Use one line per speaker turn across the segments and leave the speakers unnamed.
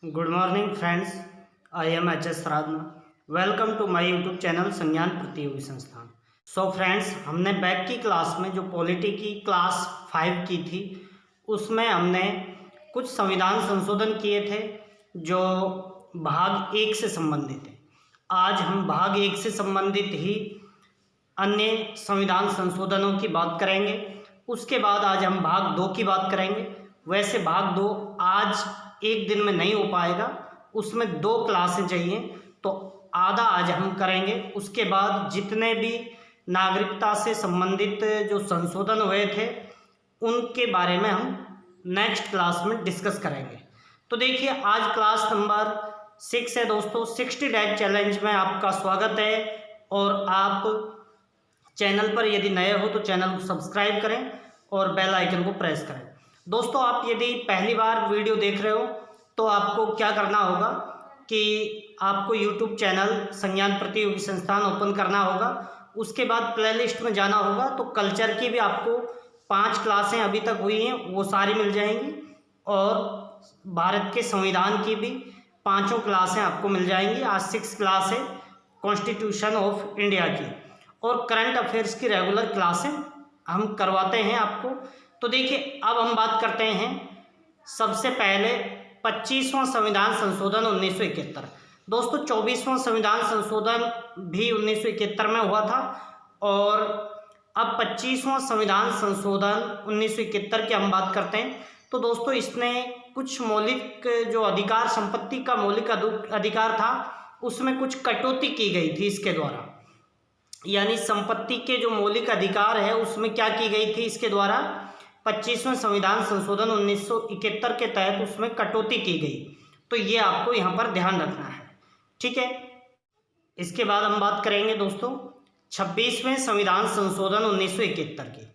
Good morning friends, I am H S. Radhna. Welcome to my YouTube channel Sangyan Pratiyogi Sansthan. So friends, हमने back की class में जो polity की class 5 की थी उसमें हमने कुछ संविधान संशोधन किए थे जो भाग 1 से संबंधित है। आज हम भाग 1 से संबंधित ही अन्य संविधान संशोधनों की बात करेंगे। उसके बाद आज हम भाग 2 की बात करेंगे। वैसे भाग 2 आज एक दिन में नहीं हो पाएगा, उसमें 2 क्लासें चाहिए, तो आधा आज हम करेंगे। उसके बाद जितने भी नागरिकता से संबंधित जो संशोधन हुए थे उनके बारे में हम नेक्स्ट क्लास में डिस्कस करेंगे। तो देखिए, आज क्लास नंबर 6 है दोस्तों। 60 डेज चैलेंज में आपका स्वागत है। और आप चैनल पर यदि नए हो तो चैनल को सब्सक्राइब करें और बेल आइकन को प्रेस करें। दोस्तों, आप यदि पहली बार वीडियो देख रहे हो तो आपको क्या करना होगा कि आपको यूट्यूब चैनल संज्ञान प्रतियोगी संस्थान ओपन करना होगा। उसके बाद प्लेलिस्ट में जाना होगा तो कल्चर की भी आपको 5 क्लासें अभी तक हुई हैं वो सारी मिल जाएंगी, और भारत के संविधान की भी 5 क्लासें आपको मिल जाएंगी। आज 6 क्लास है कॉन्स्टिट्यूशन ऑफ इंडिया की, और करंट अफेयर्स की रेगुलर क्लासें हम करवाते हैं आपको। तो देखिए, अब हम बात करते हैं सबसे पहले 25वां संविधान संशोधन 1971। दोस्तों, 24वां संविधान संशोधन भी 1971 में हुआ था, और अब 25वां संविधान संशोधन 1971 की हम बात करते हैं। तो दोस्तों, इसने कुछ मौलिक जो अधिकार, संपत्ति का मौलिक अधिकार था, उसमें कुछ कटौती की गई थी इसके द्वारा। यानी संपत्ति के जो मौलिक अधिकार है उसमें क्या की गई थी इसके द्वारा, 25वें संविधान संशोधन 1971 के तहत उसमें कटौती की गई। तो ये आपको यहाँ पर ध्यान रखना है, ठीक है। इसके बाद हम बात करेंगे दोस्तों 26वें संविधान संशोधन 1971 की।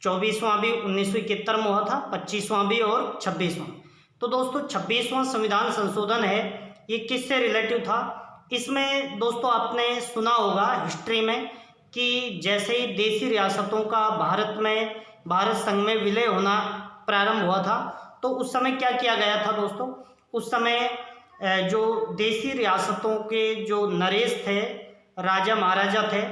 24वां भी 1971 में हुआ था, 25वां भी और 26वां। तो दोस्तों, 26वां संविधान संशोधन है, ये किससे रिलेटिव था? इसमें दोस्तों आपने सुना होगा हिस्ट्री में कि जैसे ही देशी रियासतों का भारत संघ में विलय होना प्रारंभ हुआ था, तो उस समय क्या किया गया था दोस्तों? उस समय जो देशी रियासतों के जो नरेश थे, राजा महाराजा थे,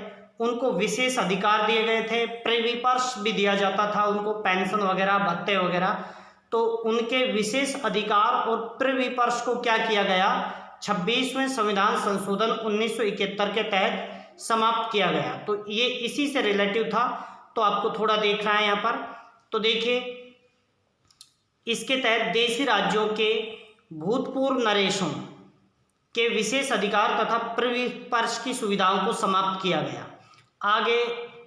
उनको विशेष अधिकार दिए गए थे। प्रिवी पर्स भी दिया जाता था उनको, पेंशन वगैरह, भत्ते वगैरह। तो उनके विशेष अधिकार और प्रिवी पर्स को क्या किया गया, 26वें संविधान संशोधन 1971 के तहत समाप्त किया गया। तो ये इसी से रिलेटिव था, तो आपको थोड़ा देखना है यहाँ पर। तो देखिए, इसके तहत देशी राज्यों के भूतपूर्व नरेशों के विशेष अधिकार तथा प्रिवी पर्स की सुविधाओं को समाप्त किया गया। आगे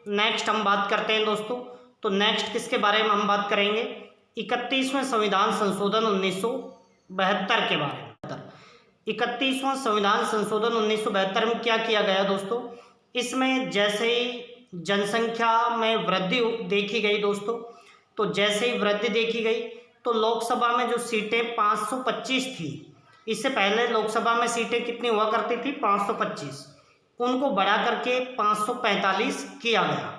नेक्स्ट हम बात करते हैं दोस्तों। तो नेक्स्ट किसके बारे में हम बात करेंगे? 31वें संविधान संशोधन 1972 के बारे में। 31वां संविधान संशोधन 1972 में क्या किया गया दोस्तों? इसमें जैसे ही जनसंख्या में वृद्धि देखी गई दोस्तों, तो जैसे ही वृद्धि देखी गई तो लोकसभा में जो सीटें 525 थी, इससे पहले लोकसभा में सीटें कितनी हुआ करती थी? 525, उनको बढ़ा करके 545 किया गया।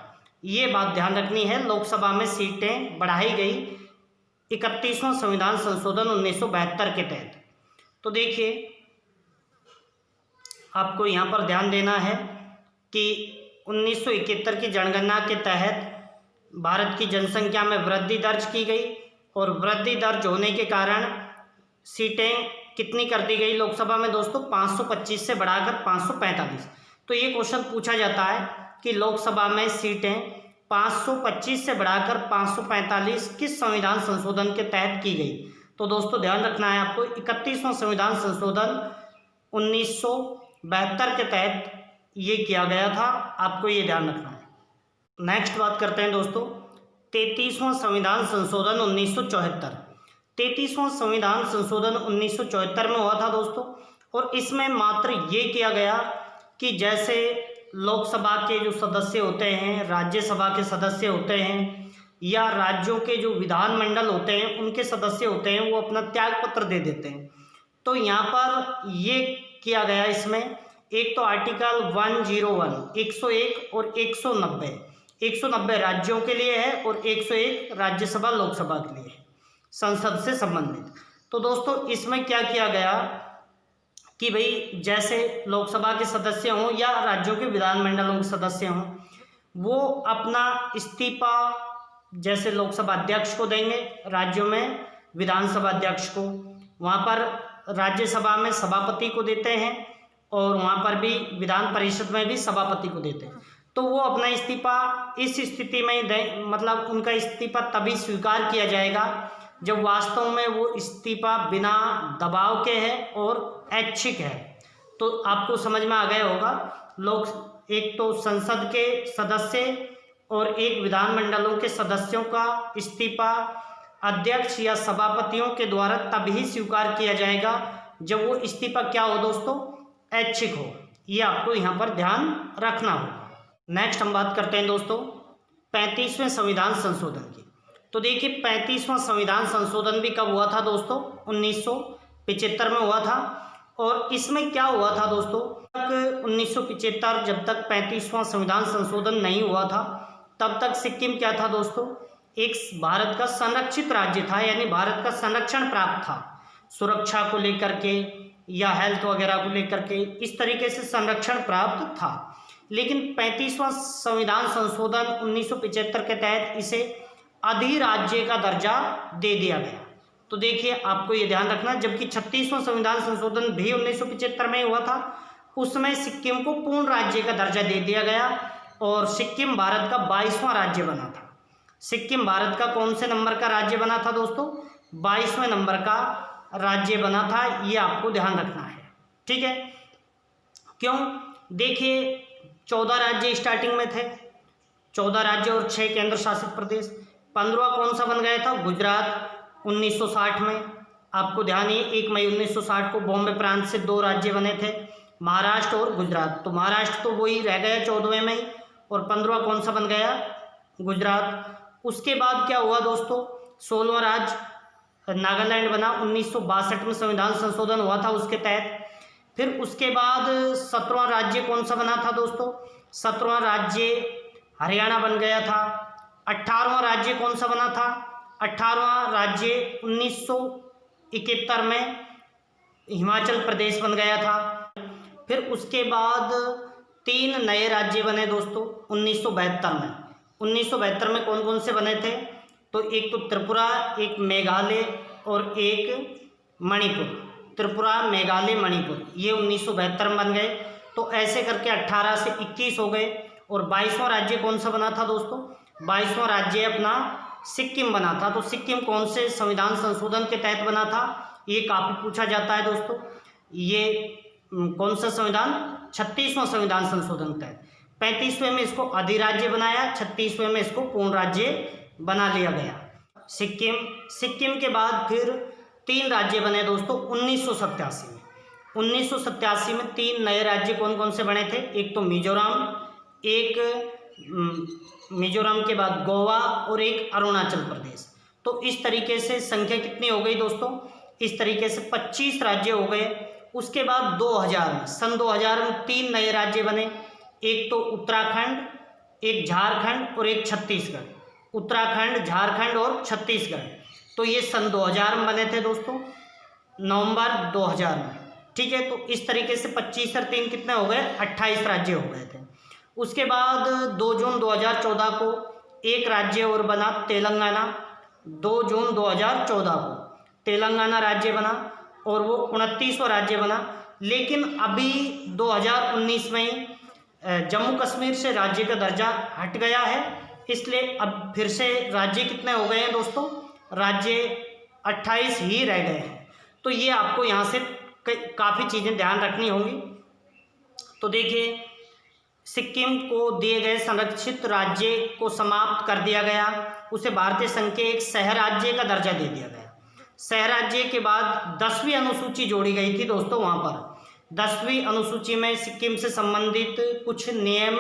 ये बात ध्यान रखनी है, लोकसभा में सीटें बढ़ाई गई 31वां संविधान संशोधन 1972 के तहत। तो देखिए, आपको यहाँ पर ध्यान देना है कि 1971 की जनगणना के तहत भारत की जनसंख्या में वृद्धि दर्ज की गई, और वृद्धि दर्ज होने के कारण सीटें कितनी कर दी गई लोकसभा में दोस्तों? 525 से बढ़ाकर 545। तो ये क्वेश्चन पूछा जाता है कि लोकसभा में सीटें 525 से बढ़ाकर 545 किस संविधान संशोधन के तहत की गई? तो दोस्तों ध्यान रखना है आपको, 31वां संविधान संशोधन 1972 के तहत ये किया गया था, आपको ये ध्यान रखना है। नेक्स्ट बात करते हैं दोस्तों 33वां संविधान संशोधन 1974। 33वां संविधान संशोधन 1974 में हुआ था दोस्तों, और इसमें मात्र ये किया गया कि जैसे लोकसभा के जो सदस्य होते हैं, राज्यसभा के सदस्य होते हैं, या राज्यों के जो विधानमंडल होते हैं उनके सदस्य होते हैं, वो अपना त्याग पत्र दे देते हैं। तो यहाँ पर ये किया गया, इसमें एक तो आर्टिकल 101, 101 और 190 राज्यों के लिए है, और 101 राज्यसभा लोकसभा के लिए है, संसद से संबंधित। तो दोस्तों इसमें क्या किया गया कि भाई जैसे लोकसभा के सदस्य हों या राज्यों के विधानमंडलों के सदस्य हों, वो अपना इस्तीफा जैसे लोकसभा अध्यक्ष को देंगे, राज्यों में विधानसभा अध्यक्ष को, वहाँ पर राज्यसभा में सभापति को देते हैं और वहाँ पर भी विधान परिषद में भी सभापति को देते हैं। तो वो अपना इस्तीफा इस स्थिति में दें, मतलब उनका इस्तीफा तभी स्वीकार किया जाएगा जब वास्तव में वो इस्तीफा बिना दबाव के है और ऐच्छिक है। तो आपको समझ में आ गया होगा, लोग एक तो संसद के सदस्य और एक विधानमंडलों के सदस्यों का इस्तीफा अध्यक्ष या सभापतियों के द्वारा तभी स्वीकार किया जाएगा जब वो इस्तीफा क्या हो दोस्तों, ऐच्छिक हो। ये आपको यहाँ पर ध्यान रखना होगा। नेक्स्ट हम बात करते हैं दोस्तों 35वें संविधान संशोधन की। तो देखिए 35वां संविधान संशोधन भी कब हुआ था दोस्तों, 1975 में हुआ था। और इसमें क्या हुआ था दोस्तों, 1975 जब तक 35वां संविधान संशोधन नहीं हुआ था तब तक सिक्किम क्या था दोस्तों, एक भारत का संरक्षित राज्य था, यानी भारत का संरक्षण प्राप्त था, सुरक्षा को लेकर के या हेल्थ वगैरह को लेकर के, इस तरीके से संरक्षण प्राप्त था। लेकिन 35वां संविधान संशोधन 1975 के तहत इसे अधिराज्य का दर्जा दे दिया गया। तो देखिए आपको ये ध्यान रखना, जबकि 36वां संविधान संशोधन भी 1975 में हुआ था, उसमें सिक्किम को पूर्ण राज्य का दर्जा दे दिया गया और सिक्किम भारत का 22वां राज्य बना था। सिक्किम भारत का कौन से नंबर का राज्य बना था दोस्तों, 22वें नंबर का राज्य बना था। ये आपको ध्यान रखना है, ठीक है। क्यों, देखिए 14 राज्य स्टार्टिंग में थे, 14 राज्य और 6 केंद्र शासित प्रदेश। 15वां कौन सा बन गया था, गुजरात 1960 में। आपको ध्यान है 1 मई 1960 को बॉम्बे प्रांत से 2 राज्य बने थे, महाराष्ट्र और गुजरात। तो महाराष्ट्र तो वही रह गया 14वें में ही, और 15वां कौन सा बन गया, गुजरात। उसके बाद क्या हुआ दोस्तों, 16वां राज्य नागालैंड बना, 1962 में संविधान संशोधन हुआ था उसके तहत। फिर उसके बाद 17वां राज्य कौन सा बना था दोस्तों, 17वां राज्य हरियाणा बन गया था। 18वां राज्य कौन सा बना था, 18वां राज्य 1971 में हिमाचल प्रदेश बन गया था। फिर उसके बाद 3 नए राज्य बने दोस्तों 1972 में। 1972 में कौन कौन से बने थे, तो एक तो त्रिपुरा, एक मेघालय और एक मणिपुर। त्रिपुरा, मेघालय, मणिपुर, ये 1972 में बन गए। तो ऐसे करके 18 से 21 हो गए। और 22वां राज्य कौन सा बना था दोस्तों, 22वां राज्य अपना सिक्किम बना था। तो सिक्किम कौन से संविधान संशोधन के तहत बना था, ये काफ़ी पूछा जाता है दोस्तों। ये कौन सा संविधान, 36वां संविधान संशोधन के तहत। 35वें में इसको अधिराज्य बनाया, 36वें में इसको पूर्ण राज्य बना लिया गया सिक्किम के बाद फिर 3 राज्य बने दोस्तों 1987 में। 1987 में 3 नए राज्य कौन कौन से बने थे, एक तो मिजोरम, एक मिजोरम के बाद गोवा और एक अरुणाचल प्रदेश। तो इस तरीके से संख्या कितनी हो गई दोस्तों, इस तरीके से 25 राज्य हो गए। उसके बाद 2000 में, सन 2000 में 3 नए राज्य बने, एक तो उत्तराखंड, एक झारखंड और एक छत्तीसगढ़। उत्तराखंड, झारखंड और छत्तीसगढ़, तो ये सन 2000 में बने थे दोस्तों, नवंबर 2000 में, ठीक है। तो इस तरीके से 25 और 3 कितने हो गए, 28 राज्य हो गए थे। उसके बाद 2 जून 2014 को एक राज्य और बना, तेलंगाना। 2 जून 2014 को तेलंगाना राज्य बना और वो 29वां राज्य बना। लेकिन अभी 2019 में जम्मू कश्मीर से राज्य का दर्जा हट गया है, इसलिए अब फिर से राज्य कितने हो गए हैं दोस्तों, राज्य 28 ही रह गए हैं। तो ये आपको यहाँ से काफ़ी चीज़ें ध्यान रखनी होंगी। तो देखिए सिक्किम को दिए गए संरक्षित राज्य को समाप्त कर दिया गया, उसे भारतीय संघ के एक सह राज्य का दर्जा दे दिया गया। सह राज्य के बाद 10वीं अनुसूची जोड़ी गई थी दोस्तों, वहाँ पर 10वीं अनुसूची में सिक्किम से संबंधित कुछ नियम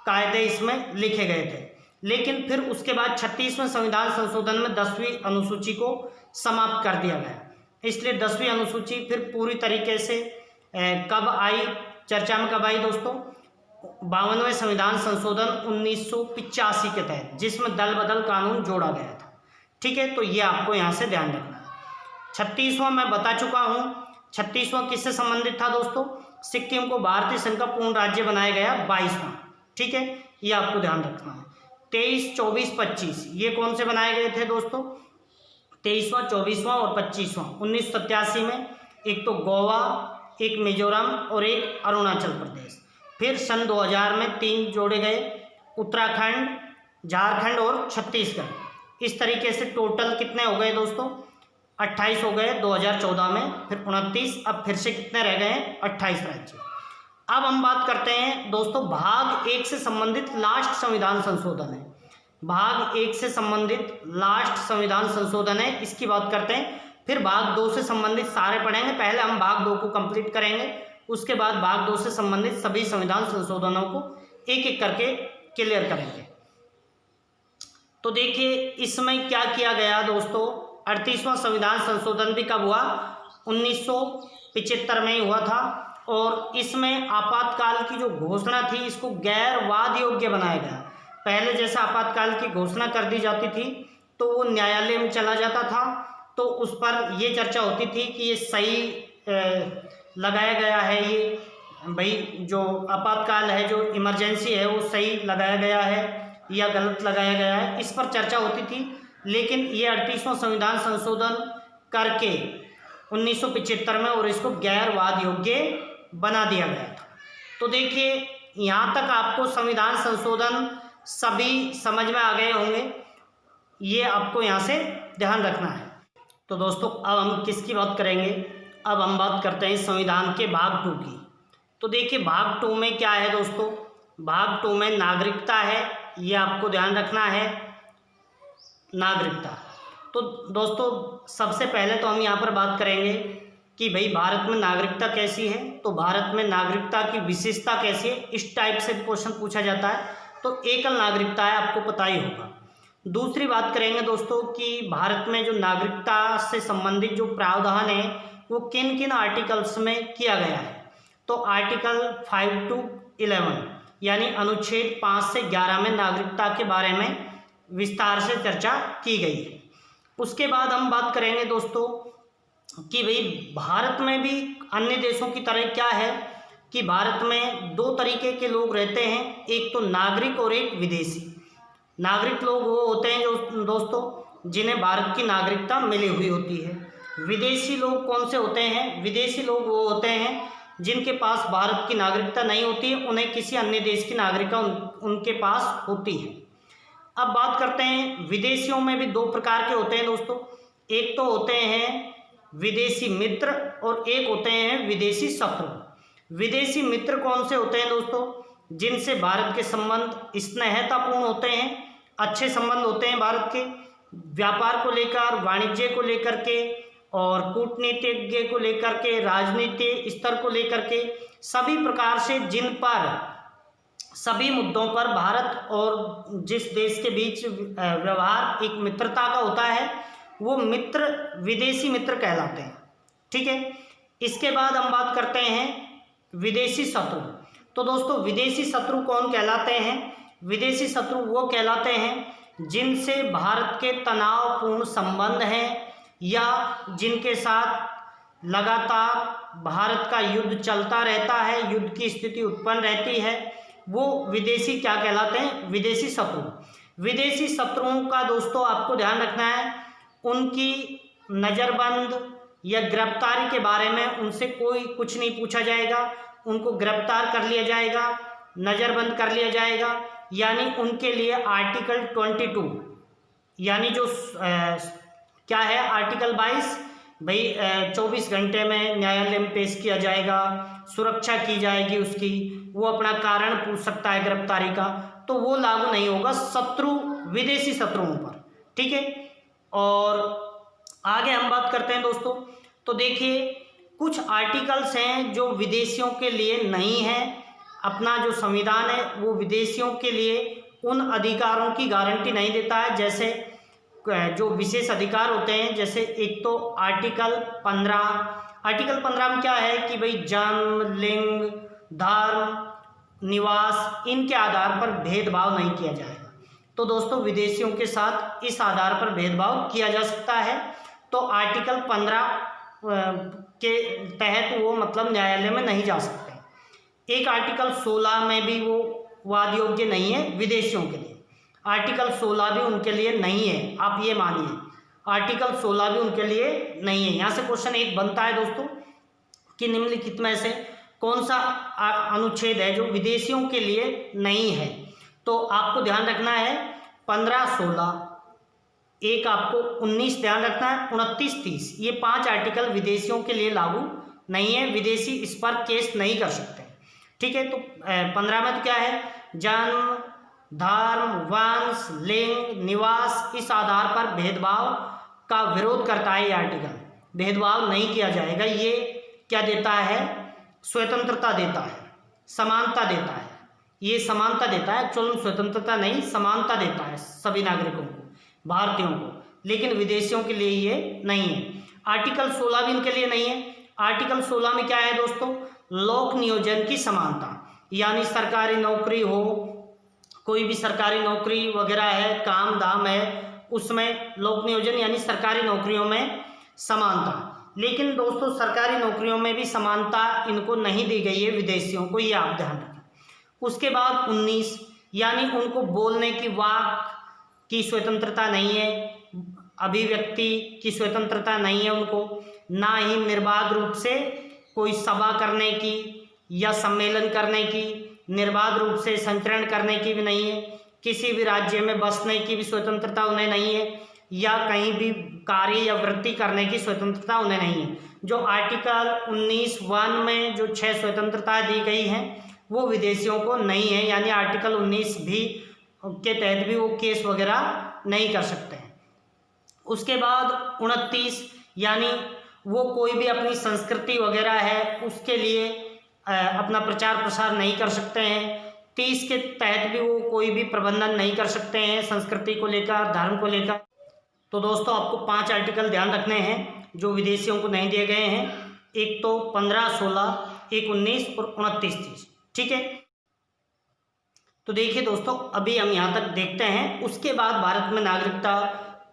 कायदे इसमें लिखे गए थे। लेकिन फिर उसके बाद 36वें संविधान संशोधन में 10वीं अनुसूची को समाप्त कर दिया गया। इसलिए 10वीं अनुसूची फिर पूरी तरीके से कब आई, चर्चा में कब आई दोस्तों, 52वें संविधान संशोधन 1985 के तहत, जिसमें दल बदल कानून जोड़ा गया था, ठीक है। तो ये आपको यहाँ से ध्यान रखना है। 36वां मैं बता चुका हूँ। 36वां किससे संबंधित था दोस्तों? सिक्किम को भारतीय संघ का पूर्ण राज्य बनाया गया। 22वां, ठीक है, ये आपको ध्यान रखना है। 23, 24, 25 ये कौन से बनाए गए थे दोस्तों? 23वां, 24वां और 25वां 1987 में। एक तो गोवा, एक मिजोरम और एक अरुणाचल प्रदेश। फिर सन 2000 में 3 जोड़े गए, उत्तराखंड, झारखंड और छत्तीसगढ़। इस तरीके से टोटल कितने हो गए दोस्तों? 28 हो गए 2014 में, फिर 29, अब फिर से कितने रह गए हैं? 28 राज्य। अब हम बात करते हैं दोस्तों, भाग 1 से संबंधित लास्ट संविधान संशोधन है। भाग 1 से संबंधित लास्ट संविधान संशोधन है, इसकी बात करते हैं। फिर भाग 2 से संबंधित सारे पढ़ेंगे। पहले हम भाग 2 को कंप्लीट करेंगे, उसके बाद भाग 2 से संबंधित सभी संविधान संशोधनों को एक एक करके क्लियर करेंगे। तो देखिए इसमें क्या किया गया दोस्तों, 38वां संविधान संशोधन भी कब हुआ? 1975 में ही हुआ था। और इसमें आपातकाल की जो घोषणा थी इसको गैर वाद योग्य बनाया गया। पहले जैसे आपातकाल की घोषणा कर दी जाती थी तो वो न्यायालय में चला जाता था, तो उस पर ये चर्चा होती थी कि ये सही लगाया गया है, ये भाई जो आपातकाल है, जो इमरजेंसी है, वो सही लगाया गया है या गलत लगाया गया है, इस पर चर्चा होती थी। लेकिन ये 38वां संविधान संशोधन करके 1975 में और इसको गैर वाद योग्य बना दिया गया था। तो देखिए यहाँ तक आपको संविधान संशोधन सभी समझ में आ गए होंगे, ये आपको यहाँ से ध्यान रखना है। तो दोस्तों अब हम किसकी बात करेंगे? अब हम बात करते हैं संविधान के भाग 2 की। तो देखिए भाग 2 में क्या है दोस्तों? भाग 2 में नागरिकता है, ये आपको ध्यान रखना है, नागरिकता। तो दोस्तों सबसे पहले तो हम यहाँ पर बात करेंगे कि भाई भारत में नागरिकता कैसी है। तो भारत में नागरिकता की विशेषता कैसी है, इस टाइप से क्वेश्चन पूछा जाता है। तो एकल नागरिकता है, आपको पता ही होगा। दूसरी बात करेंगे दोस्तों कि भारत में जो नागरिकता से संबंधित जो प्रावधान है वो किन किन आर्टिकल्स में किया गया है। तो आर्टिकल 5 to 11 यानी अनुच्छेद 5 से 11 में नागरिकता के बारे में विस्तार से चर्चा की गई है। उसके बाद हम बात करेंगे दोस्तों कि भाई भारत में भी अन्य देशों की तरह क्या है कि भारत में 2 तरीके के लोग रहते हैं, एक तो नागरिक और एक विदेशी। नागरिक लोग वो होते हैं जो दोस्तों जिन्हें भारत की नागरिकता मिली हुई होती है। विदेशी लोग कौन से होते हैं? विदेशी लोग वो होते हैं जिनके पास भारत की नागरिकता नहीं होती है, उन्हें किसी अन्य देश की नागरिकता उनके पास होती है। अब बात करते हैं विदेशियों में भी 2 प्रकार के होते हैं दोस्तों, एक तो होते हैं विदेशी मित्र और एक होते हैं विदेशी शत्रु। विदेशी मित्र कौन से होते हैं दोस्तों? जिनसे भारत के संबंध स्नेहतापूर्ण होते हैं, अच्छे संबंध होते हैं भारत के, व्यापार को लेकर, वाणिज्य को लेकर के और कूटनीतिज्ञ को लेकर के, राजनीतिक स्तर को लेकर के, सभी प्रकार से जिन पर सभी मुद्दों पर भारत और जिस देश के बीच व्यवहार एक मित्रता का होता है वो मित्र विदेशी मित्र कहलाते हैं, ठीक है। इसके बाद हम बात करते हैं विदेशी शत्रु। तो दोस्तों विदेशी शत्रु कौन कहलाते हैं? विदेशी शत्रु वो कहलाते हैं जिनसे भारत के तनावपूर्ण संबंध हैं या जिनके साथ लगातार भारत का युद्ध चलता रहता है, युद्ध की स्थिति उत्पन्न रहती है, वो विदेशी क्या कहलाते हैं? विदेशी शत्रु। विदेशी शत्रुओं का दोस्तों आपको ध्यान रखना है, उनकी नज़रबंद या गिरफ्तारी के बारे में उनसे कोई कुछ नहीं पूछा जाएगा, उनको गिरफ्तार कर लिया जाएगा, नज़रबंद कर लिया जाएगा। यानी उनके लिए आर्टिकल 22 यानी जो क्या है आर्टिकल 22 भाई 24 घंटे में न्यायालय में पेश किया जाएगा, सुरक्षा की जाएगी उसकी, वो अपना कारण पूछ सकता है गिरफ्तारी का, तो वो लागू नहीं होगा शत्रु विदेशी शत्रुओं पर, ठीक है। और आगे हम बात करते हैं दोस्तों, तो देखिए कुछ आर्टिकल्स हैं जो विदेशियों के लिए नहीं है। अपना जो संविधान है वो विदेशियों के लिए उन अधिकारों की गारंटी नहीं देता है, जैसे जो विशेष अधिकार होते हैं, जैसे एक तो आर्टिकल 15 में क्या है कि भाई जन्म, लिंग, धर्म, निवास इनके आधार पर भेदभाव नहीं किया जाएगा। तो दोस्तों विदेशियों के साथ इस आधार पर भेदभाव किया जा सकता है। तो आर्टिकल 15 के तहत वो मतलब न्यायालय में नहीं जा सकते। एक आर्टिकल 16 में भी वो वाद योग्य नहीं है विदेशियों के लिए। आर्टिकल 16 भी उनके लिए नहीं है, आप ये मानिए, आर्टिकल 16 भी उनके लिए नहीं है। यहाँ से क्वेश्चन एक बनता है दोस्तों कि निम्नलिखित में से कौन सा अनुच्छेद है जो विदेशियों के लिए नहीं है। तो आपको ध्यान रखना है 15, 16, एक आपको 19 ध्यान रखना है, 29, 30, ये 5 आर्टिकल विदेशियों के लिए लागू नहीं है, विदेशी इस पर केस नहीं कर सकते। ठीक है, तो 15 में तो क्या है, जन्म, धर्म, वंश, लिंग, निवास, इस आधार पर भेदभाव का विरोध करता है ये आर्टिकल। भेदभाव नहीं किया जाएगा, ये क्या देता है, स्वतंत्रता देता है, समानता देता है, ये समानता देता है, एक्चुअल स्वतंत्रता नहीं समानता देता है सभी नागरिकों को, भारतीयों को, लेकिन विदेशियों के लिए ये नहीं है। आर्टिकल 16 भी इनके लिए नहीं है। आर्टिकल 16 में क्या है दोस्तों, लोक नियोजन की समानता, यानी सरकारी नौकरी हो, कोई भी सरकारी नौकरी वगैरह है, काम धाम है, उसमें लोक नियोजन यानी सरकारी नौकरियों में समानता। लेकिन दोस्तों सरकारी नौकरियों में भी समानता इनको नहीं दी गई है विदेशियों को, ये आप ध्यान रखें। उसके बाद 19, यानी उनको बोलने की, वाक की स्वतंत्रता नहीं है, अभिव्यक्ति की स्वतंत्रता नहीं है उनको, ना ही निर्बाध रूप से कोई सभा करने की या सम्मेलन करने की, निर्बाध रूप से संचरण करने की भी नहीं है, किसी भी राज्य में बसने की भी स्वतंत्रता उन्हें नहीं है, या कहीं भी कार्य या वृत्ति करने की स्वतंत्रता उन्हें नहीं है। जो आर्टिकल 19(1) में जो 6 स्वतंत्रता दी गई हैं वो विदेशियों को नहीं है, यानी आर्टिकल 19 भी के तहत भी वो केस वगैरह नहीं कर सकते हैं। उसके बाद 29, यानी वो कोई भी अपनी संस्कृति वगैरह है उसके लिए अपना प्रचार प्रसार नहीं कर सकते हैं। 30 के तहत भी वो कोई भी प्रबंधन नहीं कर सकते हैं संस्कृति को लेकर, धर्म को लेकर। तो दोस्तों आपको 5 आर्टिकल ध्यान रखने हैं जो विदेशियों को नहीं दिए गए हैं, एक तो 15, 16, एक 19 और 29, 30। ठीक है, तो देखिए दोस्तों अभी हम यहाँ तक देखते हैं, उसके बाद भारत में नागरिकता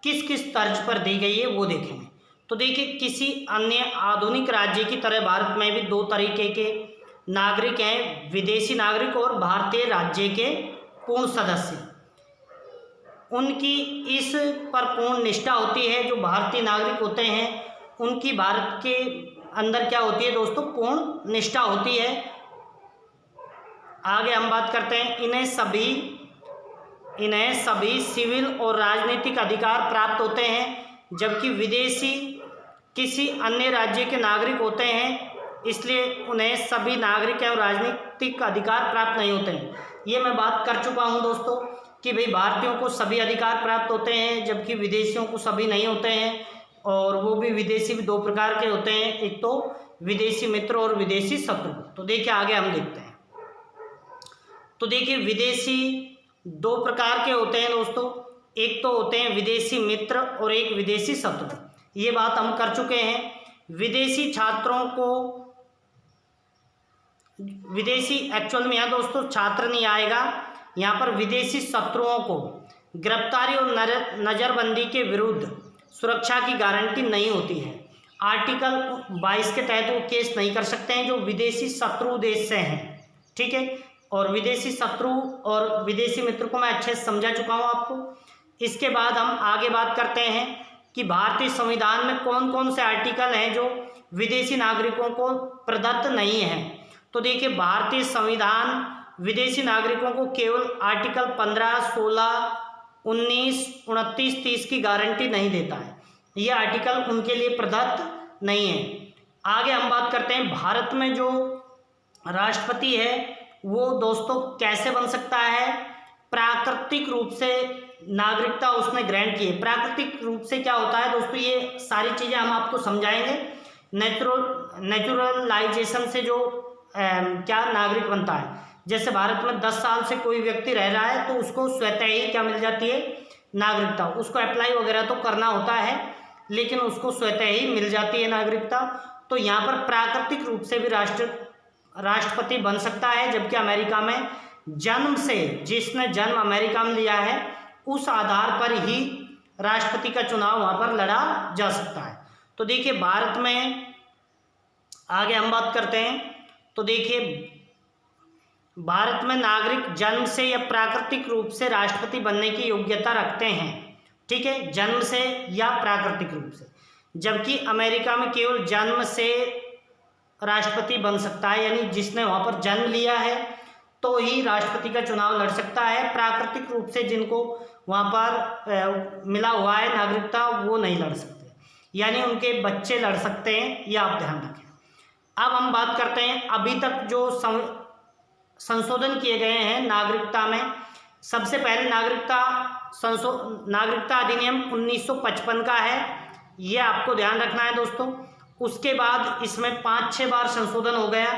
किस किस तर्ज पर दी गई है वो देखेंगे। तो देखिए किसी अन्य आधुनिक राज्य की तरह भारत में भी 2 तरीके के नागरिक हैं, विदेशी नागरिक और भारतीय राज्य के पूर्ण सदस्य। उनकी इस पर पूर्ण निष्ठा होती है। जो भारतीय नागरिक होते हैं उनकी भारत के अंदर क्या होती है दोस्तों, पूर्ण निष्ठा होती है। आगे हम बात करते हैं, इन्हें सभी सिविल और राजनीतिक अधिकार प्राप्त होते हैं, जबकि विदेशी किसी अन्य राज्य के नागरिक होते हैं, इसलिए उन्हें सभी नागरिक एवं राजनीतिक अधिकार प्राप्त नहीं होते हैं। ये मैं बात कर चुका हूँ दोस्तों कि भाई भारतीयों को सभी अधिकार प्राप्त होते हैं जबकि विदेशियों को सभी नहीं होते हैं, और वो भी विदेशी भी 2 प्रकार के होते हैं, एक तो विदेशी मित्र और विदेशी शत्रु। तो देखिए आगे हम देखते हैं। तो देखिए विदेशी 2 प्रकार के होते हैं दोस्तों, एक तो होते हैं विदेशी मित्र और एक विदेशी शत्रु। ये बात हम कर चुके हैं। विदेशी छात्रों को, विदेशी एक्चुअल में यहाँ दोस्तों छात्र नहीं आएगा, यहाँ पर विदेशी शत्रुओं को गिरफ्तारी और नज़रबंदी के विरुद्ध सुरक्षा की गारंटी नहीं होती है। आर्टिकल 22 के तहत वो केस नहीं कर सकते हैं जो विदेशी शत्रु देश से हैं। ठीक है, और विदेशी शत्रु और विदेशी मित्र को मैं अच्छे से समझा चुका हूँ आपको। इसके बाद हम आगे बात करते हैं कि भारतीय संविधान में कौन कौन से आर्टिकल हैं जो विदेशी नागरिकों को प्रदत्त नहीं है। तो देखिए भारतीय संविधान विदेशी नागरिकों को केवल आर्टिकल 15, 16, 19, 29, 30 की गारंटी नहीं देता है, ये आर्टिकल उनके लिए प्रदत्त नहीं है। आगे हम बात करते हैं भारत में जो राष्ट्रपति है वो दोस्तों कैसे बन सकता है, प्राकृतिक रूप से नागरिकता उसने ग्रहण की है। प्राकृतिक रूप से क्या होता है दोस्तों, ये सारी चीज़ें हम आपको समझाएंगे। नेचुरलाइजेशन से जो क्या नागरिक बनता है, जैसे भारत में 10 साल से कोई व्यक्ति रह रहा है तो उसको स्वतः ही क्या मिल जाती है, नागरिकता। उसको अप्लाई वगैरह तो करना होता है लेकिन उसको स्वतः ही मिल जाती है नागरिकता। तो यहाँ पर प्राकृतिक रूप से भी राष्ट्रपति बन सकता है, जबकि अमेरिका में जन्म से, जिसने जन्म अमेरिका में लिया है उस आधार पर ही राष्ट्रपति का चुनाव वहाँ पर लड़ा जा सकता है। तो देखिए भारत में आगे हम बात करते हैं। तो देखिए भारत में नागरिक जन्म से या प्राकृतिक रूप से राष्ट्रपति बनने की योग्यता रखते हैं, ठीक है, जन्म से या प्राकृतिक रूप से। जबकि अमेरिका में केवल जन्म से राष्ट्रपति बन सकता है, यानी जिसने वहाँ पर जन्म लिया है तो ही राष्ट्रपति का चुनाव लड़ सकता है। प्राकृतिक रूप से जिनको वहाँ पर मिला हुआ है नागरिकता, वो नहीं लड़ सकते, यानी उनके बच्चे लड़ सकते हैं, ये आप ध्यान रखें। अब हम बात करते हैं अभी तक जो संशोधन किए गए हैं नागरिकता में। सबसे पहले नागरिकता अधिनियम 1955 का है, ये आपको ध्यान रखना है दोस्तों। उसके बाद इसमें 5-6 बार संशोधन हो गया।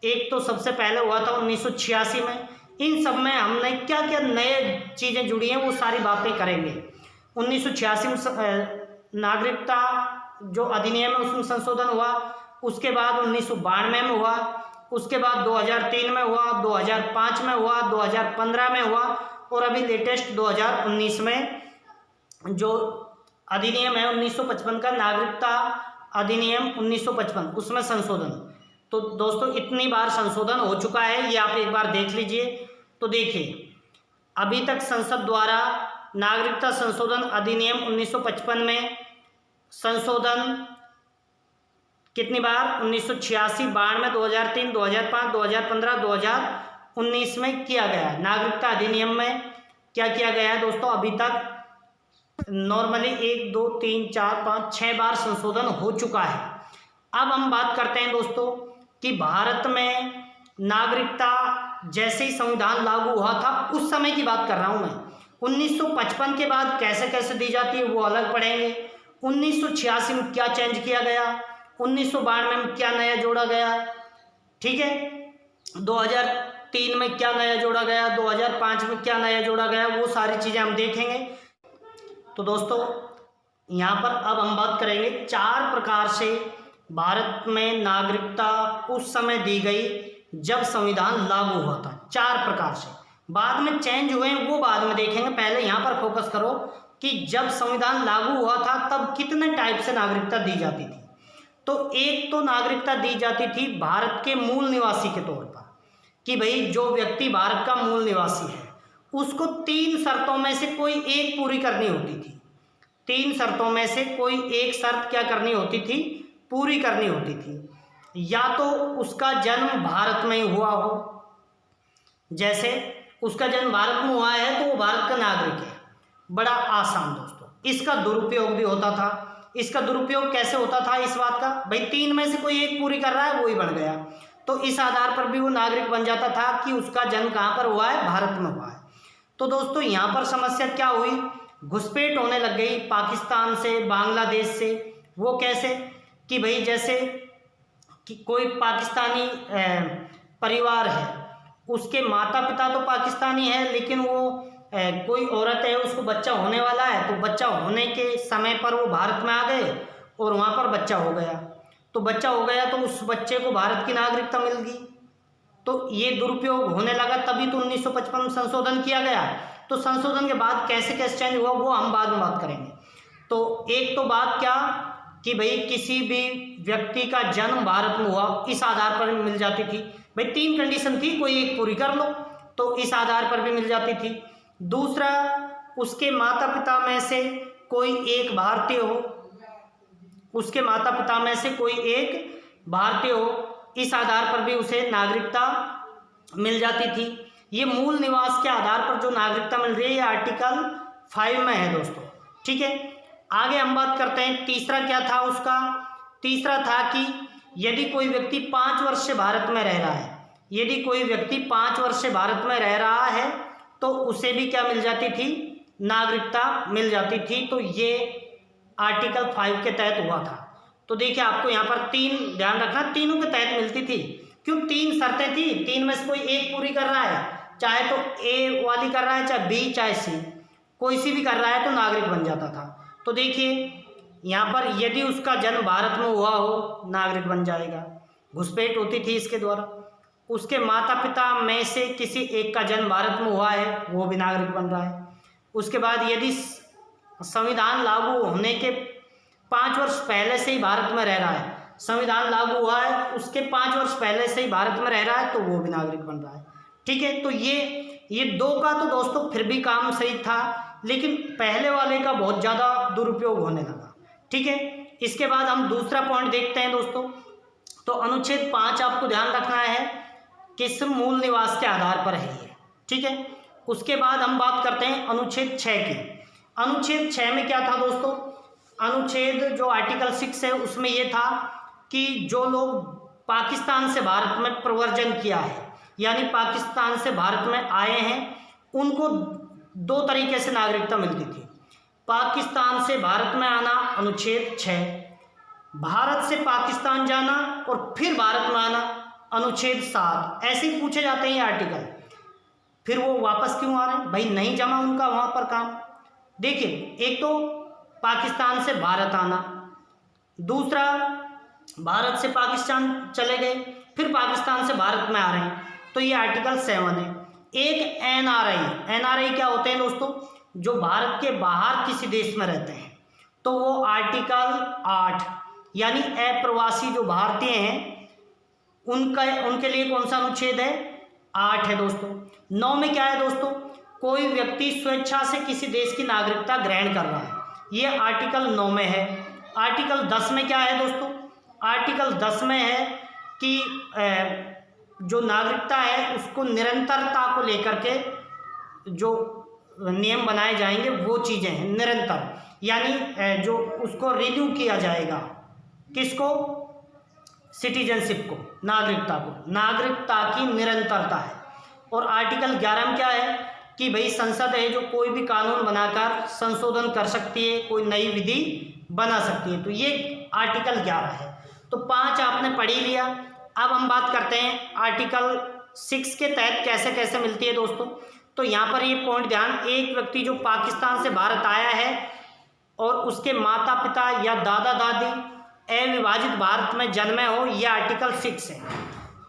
एक तो सबसे पहले हुआ था 1986 में। इन सब में हमने क्या क्या नए चीज़ें जुड़ी हैं वो सारी बातें करेंगे। 1986 में नागरिकता जो अधिनियम है उसमें संशोधन हुआ। उसके बाद 1992 में हुआ। उसके बाद 2003 में हुआ, 2005 में हुआ, 2015 में हुआ और अभी लेटेस्ट 2019 में जो अधिनियम है 1955 का, नागरिकता अधिनियम 1955, उसमें संशोधन। तो दोस्तों इतनी बार संशोधन हो चुका है, ये आप एक बार देख लीजिए। तो देखिए अभी तक संसद द्वारा नागरिकता संशोधन अधिनियम 1955 में संशोधन कितनी बार? 1986, 92, 2003, 2005, 2015, 2019 में किया गया है। नागरिकता अधिनियम में क्या किया गया है दोस्तों? अभी तक नॉर्मली 1, 2, 3, 4, 5, 6 बार संशोधन हो चुका है। अब हम बात करते हैं दोस्तों कि भारत में नागरिकता जैसे ही संविधान लागू हुआ था उस समय की बात कर रहा हूं मैं। 1955 के बाद कैसे कैसे दी जाती है वो अलग पढ़ेंगे। 1986 में क्या चेंज किया गया, 1992 में क्या नया जोड़ा गया, ठीक है, 2003 में क्या नया जोड़ा गया, 2005 में क्या नया जोड़ा गया, वो सारी चीज़ें हम देखेंगे। तो दोस्तों यहाँ पर अब हम बात करेंगे 4 प्रकार से भारत में नागरिकता उस समय दी गई जब संविधान लागू हुआ था। 4 प्रकार से, बाद में चेंज हुए वो बाद में देखेंगे। पहले यहाँ पर फोकस करो कि जब संविधान लागू हुआ था तब कितने टाइप से नागरिकता दी जाती थी। तो एक तो नागरिकता दी जाती थी भारत के मूल निवासी के तौर पर, कि भाई जो व्यक्ति भारत का मूल निवासी है उसको 3 शर्तों में से कोई एक पूरी करनी होती थी। 3 शर्तों में से कोई एक शर्त क्या करनी होती थी? पूरी करनी होती थी। या तो उसका जन्म भारत में ही हुआ हो, जैसे उसका जन्म भारत में हुआ है तो वो भारत का नागरिक है। बड़ा आसान दोस्तों। इसका दुरुपयोग भी होता था। इसका दुरुपयोग कैसे होता था इस बात का? भाई 3 में से कोई एक पूरी कर रहा है, वो ही बन गया, तो इस आधार पर भी वो नागरिक बन जाता था कि उसका जन्म कहाँ पर हुआ है? भारत में हुआ है। तो दोस्तों यहाँ पर समस्या क्या हुई? घुसपैठ होने लग गई पाकिस्तान से, बांग्लादेश से। वो कैसे कि भाई जैसे कि कोई पाकिस्तानी परिवार है, उसके माता पिता तो पाकिस्तानी है, लेकिन वो कोई औरत है, उसको बच्चा होने वाला है, तो बच्चा होने के समय पर वो भारत में आ गए और वहाँ पर बच्चा हो गया। तो बच्चा हो गया तो उस बच्चे को भारत की नागरिकता मिल गई। तो ये दुरुपयोग होने लगा, तभी तो 1955 में संशोधन किया गया। तो संशोधन के बाद कैसे कैसे चेंज हुआ वो हम बाद में बात करेंगे। तो एक तो बात क्या कि भाई किसी भी व्यक्ति का जन्म भारत में हुआ, इस आधार पर मिल जाती थी। भाई 3 कंडीशन थी, कोई एक पूरी कर लो, तो इस आधार पर भी मिल जाती थी। दूसरा, उसके माता पिता में से कोई एक भारतीय हो, उसके माता पिता में से कोई एक भारतीय हो, इस आधार पर भी उसे नागरिकता मिल जाती थी। ये मूल निवास के आधार पर जो नागरिकता मिल रही है ये आर्टिकल 5 में है दोस्तों, ठीक है। आगे हम बात करते हैं तीसरा क्या था उसका? तीसरा था कि यदि कोई व्यक्ति 5 वर्ष से भारत में रह रहा है, यदि कोई व्यक्ति 5 वर्ष से भारत में रह रहा है तो उसे भी क्या मिल जाती थी? नागरिकता मिल जाती थी। तो ये आर्टिकल 5 के तहत हुआ था। तो देखिए आपको यहाँ पर 3 ध्यान रखना, तीनों के तहत मिलती थी। क्यों? 3 शर्तें थी, 3 में से कोई एक पूरी कर रहा है, चाहे तो ए वाली कर रहा है, चाहे बी, चाहे सी, कोई सी भी कर रहा है तो नागरिक बन जाता था। तो देखिए यहाँ पर यदि उसका जन्म भारत में हुआ हो, नागरिक बन जाएगा। घुसपैठ होती थी इसके द्वारा। उसके माता पिता में से किसी एक का जन्म भारत में हुआ है, वो भी नागरिक बन रहा है। उसके बाद यदि संविधान लागू होने के 5 वर्ष पहले से ही भारत में रह रहा है, संविधान लागू हुआ है उसके 5 वर्ष पहले से ही भारत में रह रहा है, तो वो भी नागरिक बन रहा है। ठीक है, तो ये दो का तो दोस्तों फिर भी काम सही था, लेकिन पहले वाले का बहुत ज़्यादा दुरुपयोग होने लगा। ठीक है, इसके बाद हम दूसरा पॉइंट देखते हैं दोस्तों। तो अनुच्छेद 5 आपको ध्यान रखना है, किस मूल निवास के आधार पर है ये। ठीक है, उसके बाद हम बात करते हैं अनुच्छेद 6 की। अनुच्छेद 6 में क्या था दोस्तों? अनुच्छेद जो आर्टिकल 6 है उसमें ये था कि जो लोग पाकिस्तान से भारत में प्रव्रजन किया है, यानी पाकिस्तान से भारत में आए हैं, उनको 2 तरीके से नागरिकता मिलती थी। पाकिस्तान से भारत में आना अनुच्छेद 6, भारत से पाकिस्तान जाना और फिर भारत में आना अनुच्छेद 7। ऐसे ही पूछे जाते हैं ये आर्टिकल। फिर वो वापस क्यों आ रहे हैं भाई? नहीं जमा उनका वहाँ पर काम। देखिए, एक तो पाकिस्तान से भारत आना, दूसरा भारत से पाकिस्तान चले गए, फिर पाकिस्तान से भारत में आ रहे हैं, तो ये आर्टिकल 7 है। एक एनआरआई क्या होते हैं दोस्तों? जो भारत के बाहर किसी देश में रहते हैं, तो वो आर्टिकल 8 यानी अप्रवासी जो भारतीय हैं उनके लिए कौन सा अनुच्छेद है? 8 है दोस्तों। 9 में क्या है दोस्तों? कोई व्यक्ति स्वेच्छा से किसी देश की नागरिकता ग्रहण कर रहा है, ये आर्टिकल 9 में है। आर्टिकल 10 में क्या है दोस्तों? आर्टिकल 10 में है कि जो नागरिकता है उसको निरंतरता को लेकर के जो नियम बनाए जाएंगे वो चीज़ें हैं निरंतर, यानी जो उसको रिन्यू किया जाएगा। किसको? सिटीजनशिप को, नागरिकता को, नागरिकता की निरंतरता है। और आर्टिकल 11 में क्या है कि भाई संसद है जो कोई भी कानून बनाकर संशोधन कर सकती है, कोई नई विधि बना सकती है, तो ये आर्टिकल 11 है। तो 5 आपने पढ़ ही लिया। अब हम बात करते हैं आर्टिकल 6 के तहत कैसे कैसे मिलती है दोस्तों। तो यहाँ पर ये पॉइंट ध्यान, एक व्यक्ति जो पाकिस्तान से भारत आया है और उसके माता पिता या दादा दादी अविभाजित भारत में जन्मे हो, यह आर्टिकल 6 है।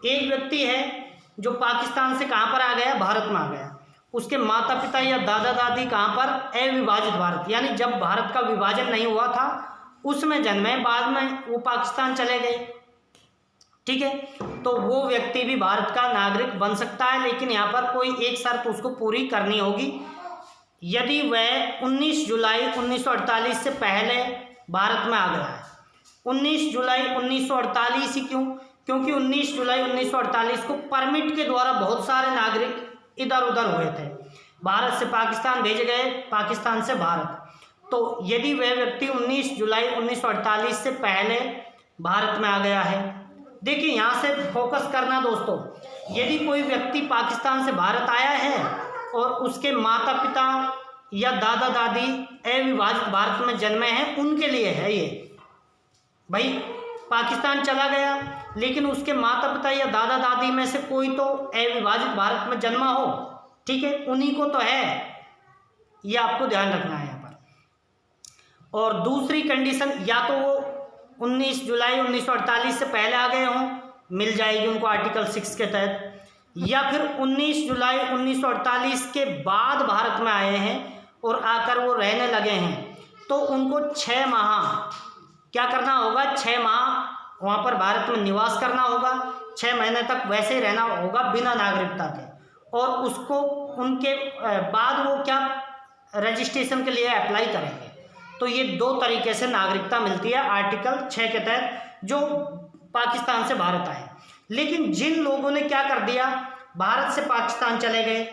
एक व्यक्ति है जो पाकिस्तान से कहाँ पर आ गया? भारत में आ गया, उसके माता पिता या दादा दादी कहाँ पर? अविभाजित भारत, यानी जब भारत का विभाजन नहीं हुआ था उसमें जन्मे, बाद में वो पाकिस्तान चले गए। ठीक है, तो वो व्यक्ति भी भारत का नागरिक बन सकता है, लेकिन यहाँ पर कोई एक शर्त उसको पूरी करनी होगी। यदि वह 19 जुलाई 1948 से पहले भारत में आ गया है। 19 जुलाई 1948 ही क्यों? क्योंकि 19 जुलाई 1948 को परमिट के द्वारा बहुत सारे नागरिक इधर उधर हुए थे, भारत से पाकिस्तान भेजे गए, पाकिस्तान से भारत। तो यदि वह व्यक्ति 19 जुलाई 1948 से पहले भारत में आ गया है, देखिए यहाँ से फोकस करना दोस्तों, यदि कोई व्यक्ति पाकिस्तान से भारत आया है और उसके माता पिता या दादा दादी अविभाजित भारत में जन्मे हैं, उनके लिए है ये। भाई पाकिस्तान चला गया लेकिन उसके माता पिता या दादा दादी में से कोई तो अविभाजित भारत में जन्मा हो, ठीक है, उन्हीं को तो है, ये आपको ध्यान रखना है यहाँ पर। और दूसरी कंडीशन, या तो वो 19 जुलाई 1948 से पहले आ गए हों, मिल जाएगी उनको आर्टिकल 6 के तहत, या फिर 19 जुलाई 1948 के बाद भारत में आए हैं और आकर वो रहने लगे हैं, तो उनको 6 माह क्या करना होगा? 6 माह वहाँ पर भारत में निवास करना होगा, 6 महीने तक वैसे ही रहना होगा बिना नागरिकता के, और उसको उनके बाद वो क्या रजिस्ट्रेशन के लिए अप्लाई करेंगे। तो ये 2 तरीके से नागरिकता मिलती है आर्टिकल 6 के तहत जो पाकिस्तान से भारत आए। लेकिन जिन लोगों ने क्या कर दिया, भारत से पाकिस्तान चले गए,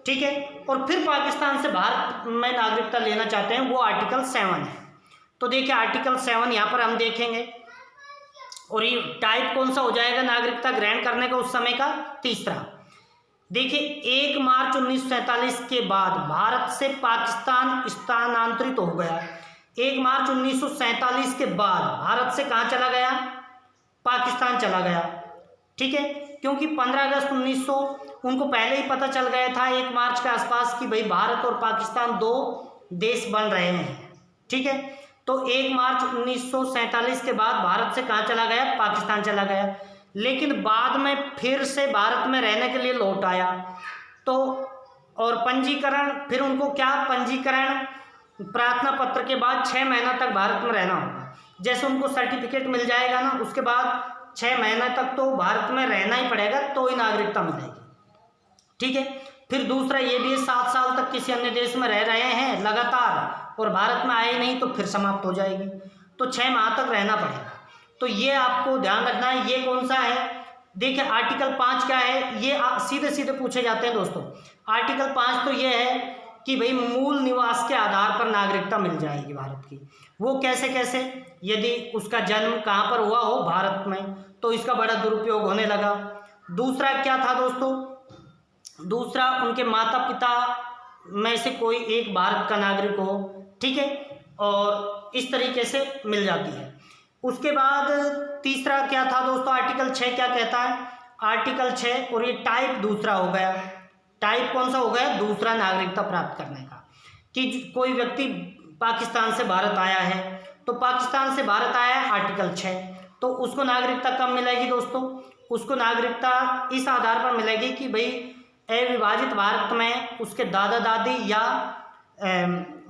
ठीक है, और फिर पाकिस्तान से भारत में नागरिकता लेना चाहते हैं, वो आर्टिकल 7 है। तो देखिए आर्टिकल 7 यहाँ पर हम देखेंगे, और ये टाइप कौन सा हो जाएगा नागरिकता ग्रहण करने का उस समय का? तीसरा। देखिए 1 मार्च 1947 के बाद भारत से पाकिस्तान स्थानांतरित हो गया। 1 मार्च 1947 के बाद भारत से कहाँ चला गया? पाकिस्तान चला गया, ठीक है, क्योंकि 15 अगस्त 1900 उनको पहले ही पता चल गया था 1 मार्च के आसपास कि भाई भारत और पाकिस्तान 2 देश बन रहे हैं, ठीक है। तो 1 मार्च 1947 के बाद भारत से कहाँ चला गया? पाकिस्तान चला गया, लेकिन बाद में फिर से भारत में रहने के लिए लौट आया। तो और पंजीकरण, फिर उनको क्या पंजीकरण प्रार्थना पत्र के बाद 6 महीना तक भारत में रहना होगा। जैसे उनको सर्टिफिकेट मिल जाएगा ना, उसके बाद 6 महीना तक तो भारत में रहना ही पड़ेगा, तो ही नागरिकता मिलेगी। ठीक है। फिर दूसरा ये भी 7 साल तक किसी अन्य देश में रह रहे हैं लगातार और भारत में आए नहीं तो फिर समाप्त हो जाएगी, तो 6 माह तक रहना पड़ेगा। तो ये आपको ध्यान रखना है। ये कौन सा है, देखिए आर्टिकल 5 क्या है, ये सीधे सीधे पूछे जाते हैं दोस्तों। आर्टिकल 5 तो ये है कि भाई मूल निवास के आधार पर नागरिकता मिल जाएगी भारत की। वो कैसे कैसे, यदि उसका जन्म कहाँ पर हुआ हो, भारत में, तो इसका बड़ा दुरुपयोग होने लगा। दूसरा क्या था दोस्तों, दूसरा उनके माता पिता में से कोई एक भारत का नागरिक हो, ठीक है, और इस तरीके से मिल जाती है। उसके बाद तीसरा क्या था दोस्तों, आर्टिकल 6 क्या कहता है, आर्टिकल 6, और ये टाइप दूसरा हो गया। टाइप कौन सा हो गया, दूसरा नागरिकता प्राप्त करने का, कि कोई व्यक्ति पाकिस्तान से भारत आया है, तो पाकिस्तान से भारत आया है आर्टिकल 6, तो उसको नागरिकता कब मिलेगी दोस्तों, उसको नागरिकता इस आधार पर मिलेगी कि भाई अविभाजित भारत में उसके दादा दादी या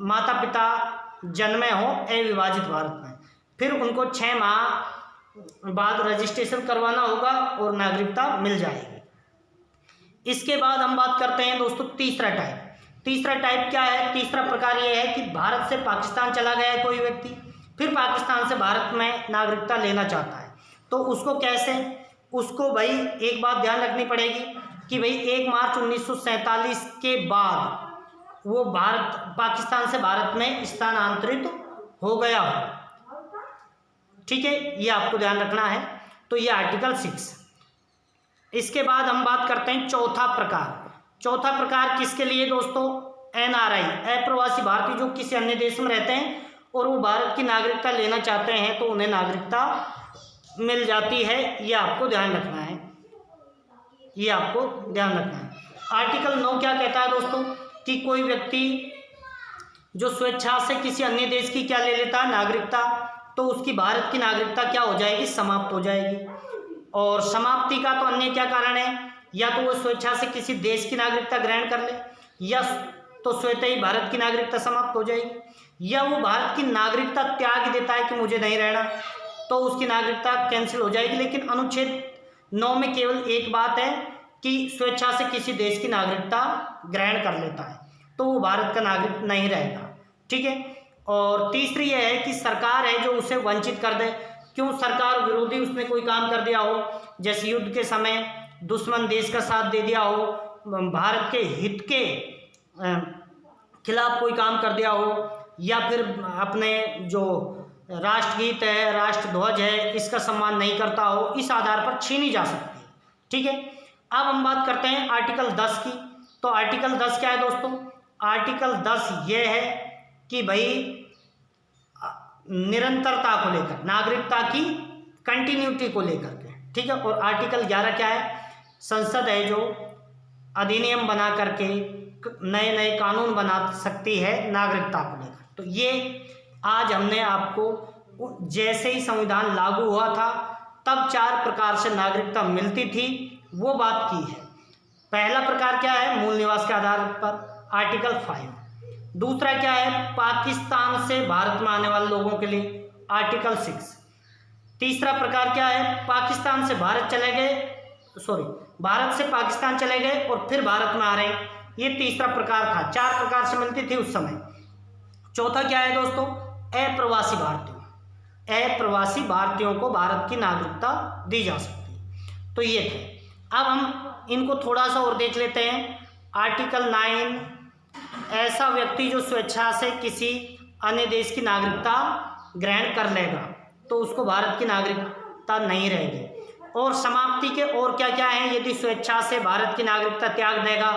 माता पिता जन्मे हो अविभाजित भारत में, फिर उनको 6 माह बाद रजिस्ट्रेशन करवाना होगा और नागरिकता मिल जाएगी। इसके बाद हम बात करते हैं दोस्तों तीसरा टाइप। तीसरा टाइप क्या है, तीसरा प्रकार ये है कि भारत से पाकिस्तान चला गया है कोई व्यक्ति, फिर पाकिस्तान से भारत में नागरिकता लेना चाहता है, तो उसको कैसे, उसको भाई एक बात ध्यान रखनी पड़ेगी कि भाई 1 मार्च 1947 के बाद वो पाकिस्तान से भारत में स्थानांतरित हो गया हो। ठीक है, ये आपको ध्यान रखना है। तो ये आर्टिकल 6। इसके बाद हम बात करते हैं चौथा प्रकार। चौथा प्रकार किसके लिए दोस्तों, NRI, अप्रवासी भारतीय, जो किसी अन्य देश में रहते हैं और वो भारत की नागरिकता लेना चाहते हैं तो उन्हें नागरिकता मिल जाती है। ये आपको ध्यान रखना है, ये आपको ध्यान रखना है। आर्टिकल 9 क्या कहता है दोस्तों, कि कोई व्यक्ति जो स्वेच्छा से किसी अन्य देश की क्या ले लेता है, नागरिकता, तो उसकी भारत की नागरिकता क्या हो जाएगी, समाप्त हो जाएगी। और समाप्ति का तो अन्य क्या कारण है, या तो वो स्वेच्छा से किसी देश की नागरिकता ग्रहण कर ले, या तो स्वतः ही भारत की नागरिकता समाप्त हो जाएगी, या वो भारत की नागरिकता त्याग देता है कि मुझे नहीं रहना, तो उसकी नागरिकता कैंसिल हो जाएगी। लेकिन अनुच्छेद 9 में केवल एक बात है कि स्वेच्छा से किसी देश की नागरिकता ग्रहण कर लेता है तो वो भारत का नागरिक नहीं रहेगा। ठीक है। और तीसरी यह है कि सरकार है जो उसे वंचित कर दे, क्यों, सरकार विरोधी उसने कोई काम कर दिया हो, जैसे युद्ध के समय दुश्मन देश का साथ दे दिया हो, भारत के हित के खिलाफ कोई काम कर दिया हो, या फिर अपने जो राष्ट्रगीत है, राष्ट्रध्वज है, इसका सम्मान नहीं करता हो, इस आधार पर छीनी जा सकती है। ठीक है। अब हम बात करते हैं आर्टिकल 10 की। तो आर्टिकल 10 क्या है दोस्तों, आर्टिकल 10 ये है कि भाई निरंतरता को लेकर, नागरिकता की कंटिन्यूटी को लेकर के। ठीक है। और आर्टिकल 11 क्या है, संसद है जो अधिनियम बना करके नए नए कानून बना सकती है नागरिकता को लेकर। तो ये आज हमने आपको जैसे ही संविधान लागू हुआ था तब 4 प्रकार से नागरिकता मिलती थी वो बात की है। पहला प्रकार क्या है, मूल निवास के आधार पर, आर्टिकल 5। दूसरा क्या है, पाकिस्तान से भारत में आने वाले लोगों के लिए, आर्टिकल 6। तीसरा प्रकार क्या है, पाकिस्तान से भारत चले गए, भारत से पाकिस्तान चले गए और फिर भारत में आ रहे हैं, ये तीसरा प्रकार था। 4 प्रकार से मिलती थी उस समय। चौथा क्या है दोस्तों, अप्रवासी भारतीयों, अप्रवासी भारतीयों को भारत की नागरिकता दी जा सकती है। तो ये थे। अब हम इनको थोड़ा सा और देख लेते हैं। आर्टिकल 9, ऐसा व्यक्ति जो स्वेच्छा से किसी अन्य देश की नागरिकता ग्रहण कर लेगा तो उसको भारत की नागरिकता नहीं रहेगी। और समाप्ति के और क्या क्या है, यदि स्वेच्छा से भारत की नागरिकता त्याग देगा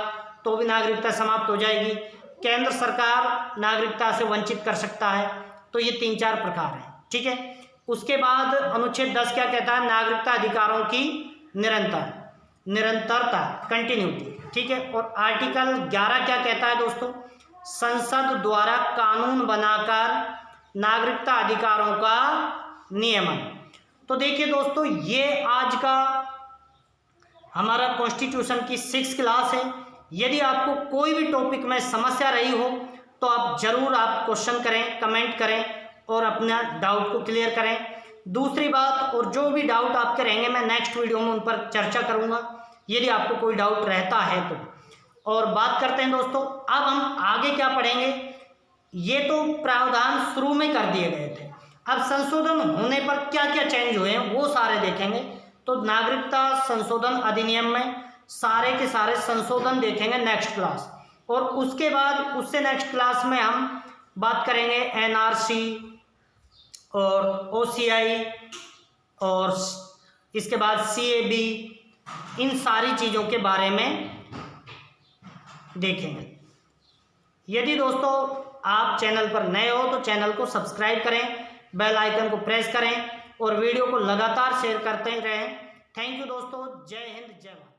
तो भी नागरिकता समाप्त हो जाएगी। केंद्र सरकार नागरिकता से वंचित कर सकता है। तो ये 3-4 प्रकार हैं। ठीक है। उसके बाद अनुच्छेद 10 क्या कहता है, नागरिकता अधिकारों की निरंतरता, कंटिन्यूटी। ठीक है। और आर्टिकल 11 क्या कहता है दोस्तों, संसद द्वारा कानून बनाकर नागरिकता अधिकारों का नियमन। तो देखिए दोस्तों, ये आज का हमारा कॉन्स्टिट्यूशन की 6th क्लास है। यदि आपको कोई भी टॉपिक में समस्या रही हो तो आप ज़रूर आप क्वेश्चन करें, कमेंट करें और अपना डाउट को क्लियर करें। दूसरी बात, और जो भी डाउट आपके रहेंगे मैं नेक्स्ट वीडियो में उन पर चर्चा करूँगा यदि आपको कोई डाउट रहता है तो। और बात करते हैं दोस्तों, अब हम आगे क्या पढ़ेंगे। ये तो प्रावधान शुरू में कर दिए गए थे, अब संशोधन होने पर क्या क्या चेंज हुए हैं वो सारे देखेंगे। तो नागरिकता संशोधन अधिनियम में सारे के सारे संशोधन देखेंगे नेक्स्ट क्लास, और उसके बाद उससे नेक्स्ट क्लास में हम बात करेंगे एनआरसी और ओसीआई और इसके बाद सीएबी, इन सारी चीज़ों के बारे में देखेंगे। यदि दोस्तों आप चैनल पर नए हो तो चैनल को सब्सक्राइब करें, बेल आइकन को प्रेस करें और वीडियो को लगातार शेयर करते रहें। थैंक यू दोस्तों, जय हिंद, जय भारत।